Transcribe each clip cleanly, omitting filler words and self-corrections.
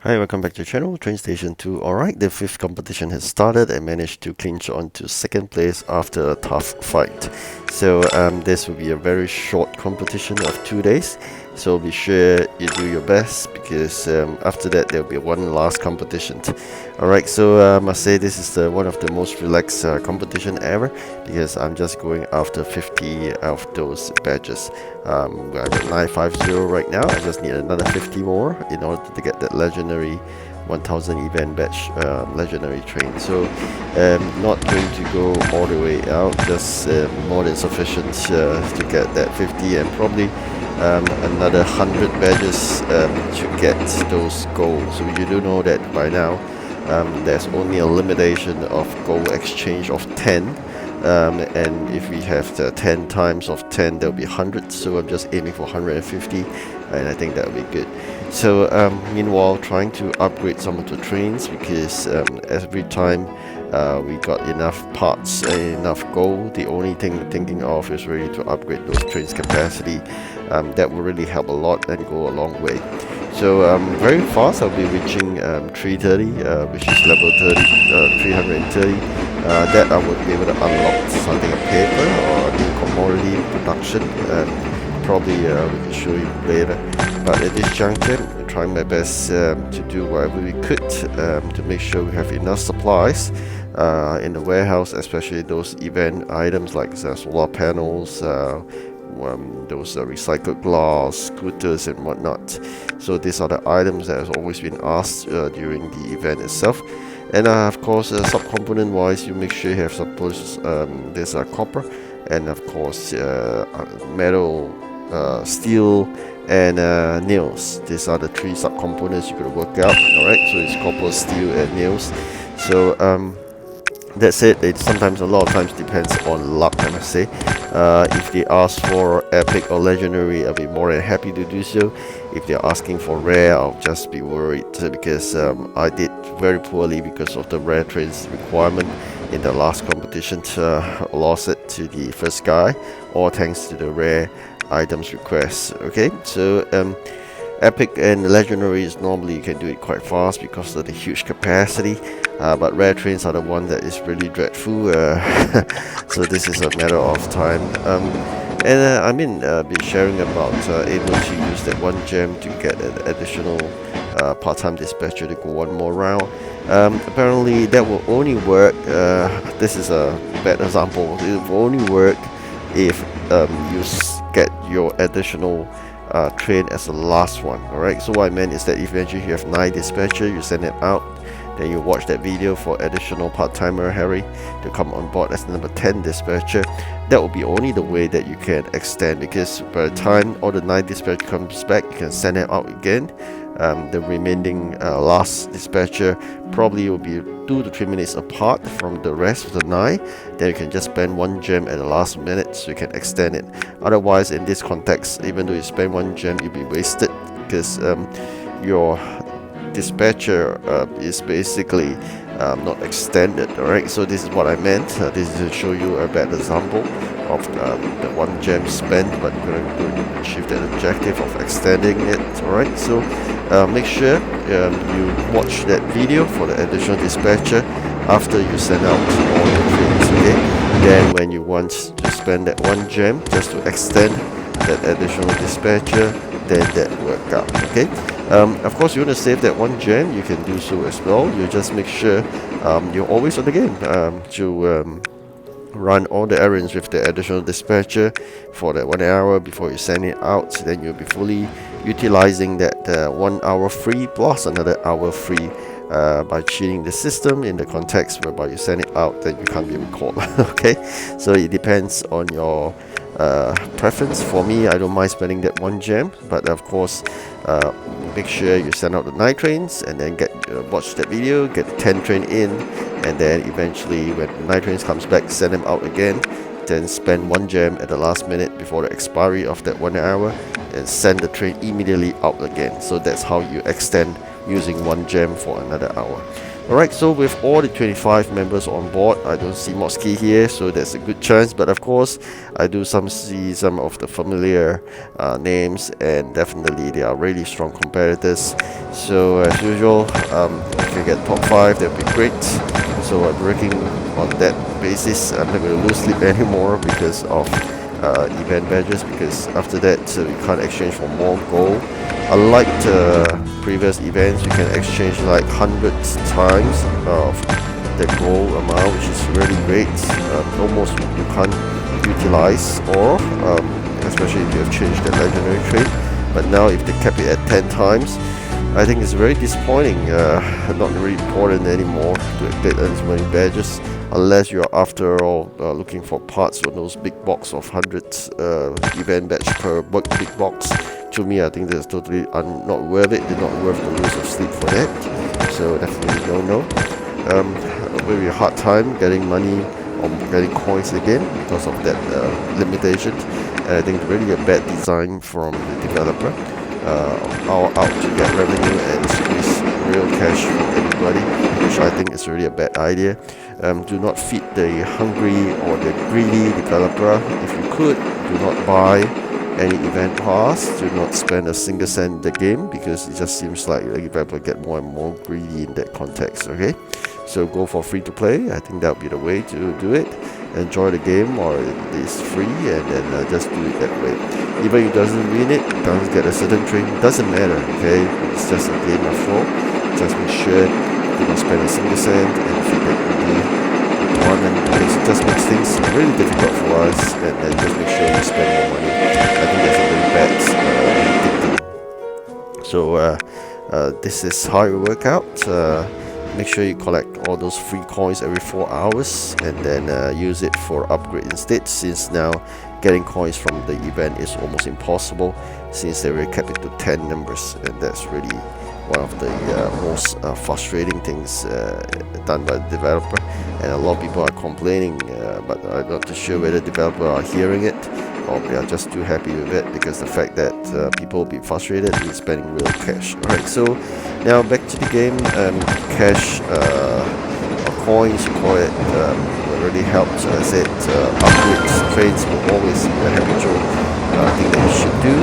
Hi, welcome back to the channel, TrainStation 2. Alright, the fifth competition has started. I managed to clinch on to second place after a tough fight. So this will be a very short competition of 2 days. So be sure you do your best because after that there will be one last competition. Alright, so I must say this is one of the most relaxed competition ever because I'm just going after 50 of those badges. I'm at 950 right now. I just need another 50 more in order to get that legendary 1000 event badge legendary train. So not going to go all the way out, just more than sufficient to get that 50 and probably another 100 badges to get those gold. So you do know that by now there's only a limitation of gold exchange of 10. And if we have the 10 times of 10, there'll be 100. So I'm just aiming for 150, and I think that'll be good. So meanwhile, trying to upgrade some of the trains because every time we got enough parts and enough gold, the only thing we're thinking of is really to upgrade those trains capacity. That will really help a lot and go a long way. So very fast I'll be reaching 330, which is level 30, 330. That I would be able to unlock something of paper or a new commodity production. Probably we can show you later. But at this juncture, I'm trying my best to do whatever we could to make sure we have enough supplies in the warehouse, especially those event items like solar panels, those recycled glass, scooters and whatnot. So these are the items that has always been asked during the event itself. And of course, sub-component wise, you make sure you have suppose there's copper, and of course metal, steel, and nails. These are the three sub-components you could work out. Alright, so it's copper, steel, and nails. So that's it. It sometimes, a lot of times, depends on luck, I must say. If they ask for epic or legendary, I'll be more than happy to do so. If they're asking for rare, I'll just be worried because I did very poorly because of the rare trains requirement in the last competition. Lost it to the first guy, all thanks to the rare items request. Okay, so epic and legendary is normally you can do it quite fast because of the huge capacity, but rare trains are the one that is really dreadful. So this is a matter of time. And I mean, be sharing about able to use that one gem to get an additional part-time dispatcher to go one more round. Apparently that will only work, this is a bad example, it will only work if you get your additional train as the last one. Alright, so what I meant is that eventually you have 9 dispatcher, you send it out, then you watch that video for additional part-timer Harry to come on board as number 10 dispatcher. That will be only the way that you can extend, because by the time all the 9 dispatcher comes back, you can send it out again. The remaining last dispatcher probably will be 2 to 3 minutes apart from the rest of the 9. Then you can just spend 1 gem at the last minute so you can extend it. Otherwise, in this context, even though you spend 1 gem, you'll be wasted because your dispatcher is basically not extended. Alright, so this is what I meant. This is to show you a bad example of the 1 gem spent, but you're going to achieve that objective of extending it. Alright, so make sure you watch that video for the additional dispatcher after you send out all the trains. Okay, then when you want to spend that 1 gem just to extend that additional dispatcher, then that work out. Okay, of course you want to save that 1 gem, you can do so as well. You just make sure you're always on the game to run all the errands with the additional dispatcher for that 1 hour before you send it out. Then you'll be fully utilizing that 1 hour free plus another hour free by cheating the system in the context whereby you send it out, then you can't be recalled. Okay, so it depends on your preference. For me, I don't mind spending that 1 gem, but of course make sure you send out the 9 trains and then get watch that video, get the 10 train in, and then eventually when the 9 trains comes back, send them out again, then spend 1 gem at the last minute before the expiry of that 1 hour and send the train immediately out again. So that's how you extend using 1 gem for another hour. Alright, so with all the 25 members on board, I don't see Mosky here, so there's a good chance. But of course, I do see some of the familiar names, and definitely they are really strong competitors. So as usual, if you get top 5, that would be great. So I'm working on that basis. I'm not going to lose sleep anymore because of event badges, because after that we can't exchange for more gold. Unlike previous events, you can exchange like hundreds times of the gold amount, which is really great. Almost you can't utilize, or especially if you have changed the legendary trait. But now if they cap it at 10 times, I think it's very disappointing. Not really important anymore to get as many badges, unless you are after all looking for parts on those big box of hundreds event badge per big box. To me, I think that's totally not worth it. They're not worth the lose of sleep for that. So definitely no. A very hard time getting money or getting coins again because of that limitation. And I think really a bad design from the developer. All out to get revenue and squeeze real cash from everybody, which I think is really a bad idea. Do not feed the hungry or the greedy developer. If you could, do not buy any event pass. Do not spend a single cent in the game, because it just seems like the developer get more and more greedy in that context. Okay, so go for free to play. I think that would be the way to do it. Enjoy the game, or it's free, and then just do it that way. Even if it doesn't win it, doesn't get a certain train, doesn't matter. Okay, it's just a game after all. Just make sure you don't spend a single cent, and if you get greedy tournament, because it just makes things really difficult for us, and then just make sure you spend more money. I think that's a very bad thinking. So this is how it will work out. Make sure you collect all those free coins every 4 hours, and then use it for upgrade instead, since now getting coins from the event is almost impossible, since they will cap it to 10 numbers, and that's really one of the most frustrating things done by the developer. And a lot of people are complaining, but I'm not too sure whether developers are hearing it, or they are just too happy with it, because the fact that people will be frustrated in spending real cash. Alright, so now back to the game. Cash or coins, you call it, will really help. So I said upgrades, trades will always be a habitual thing that you should do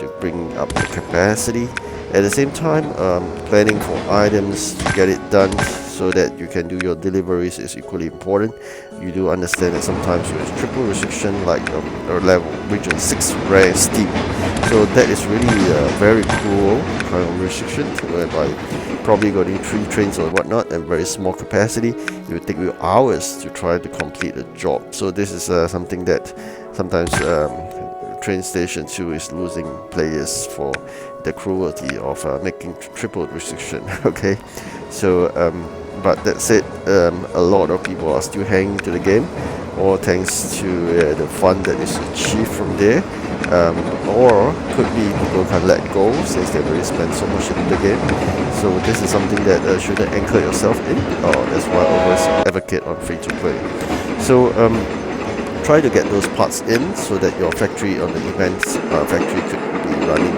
to bring up the capacity. At the same time, planning for items to get it done so that you can do your deliveries is equally important. You do understand that sometimes with triple restriction, like or level region 6 rare steep, so that is really a very cruel kind of restriction, whereby probably getting 3 trains or whatnot and very small capacity, it will take you hours to try to complete a job. So this is something that sometimes TrainStation 2 is losing players for the cruelty of making triple restriction. Okay, so but that said, a lot of people are still hanging to the game, all thanks to the fun that is achieved from there, or could be people can let go since they've already spent so much in the game. So this is something that shouldn't anchor yourself in. That's why I always advocate on free to play. So try to get those parts in so that your factory on the events factory could be running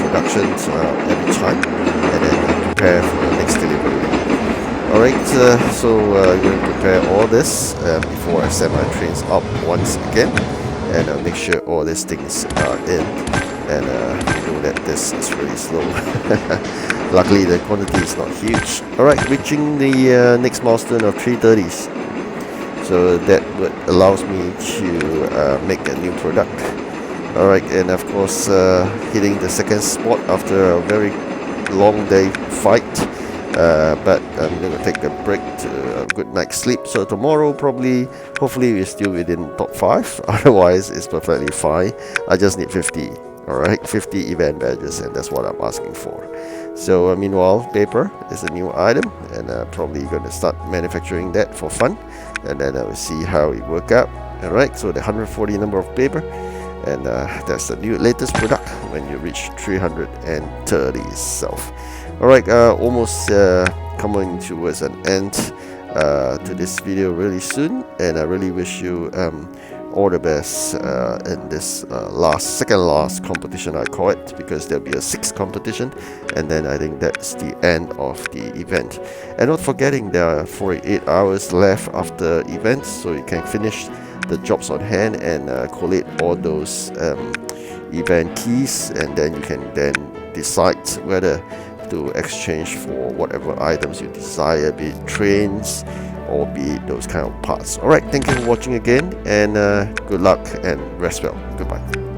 productions every time, and then prepare for the next delivery. Alright, so I'm going to prepare all this before I send my trains up once again, and make sure all these things are in, and you know that this is really slow. Luckily the quantity is not huge. Alright, reaching the next milestone of 330s. So that allows me to make a new product. Alright, and of course hitting the second spot after a very long day fight. But I'm going to take a break to a good night's sleep. So tomorrow probably, hopefully we're still within top 5. Otherwise it's perfectly fine. I just need 50. Alright, 50 event badges, and that's what I'm asking for. So meanwhile, paper is a new item, and probably going to start manufacturing that for fun, and then I will see how it work out. Alright, so the 140 number of paper, and that's the new latest product when you reach 330 itself. Alright, almost coming towards an end to this video really soon, and I really wish you all the best in this second last competition, I call it, because there'll be a sixth competition, and then I think that's the end of the event. And not forgetting, there are 48 hours left after events, so you can finish the jobs on hand and collate all those event keys, and then you can then decide whether to exchange for whatever items you desire, be it trains or be it those kind of parts. Alright, thank you for watching again, and good luck and rest well. Goodbye.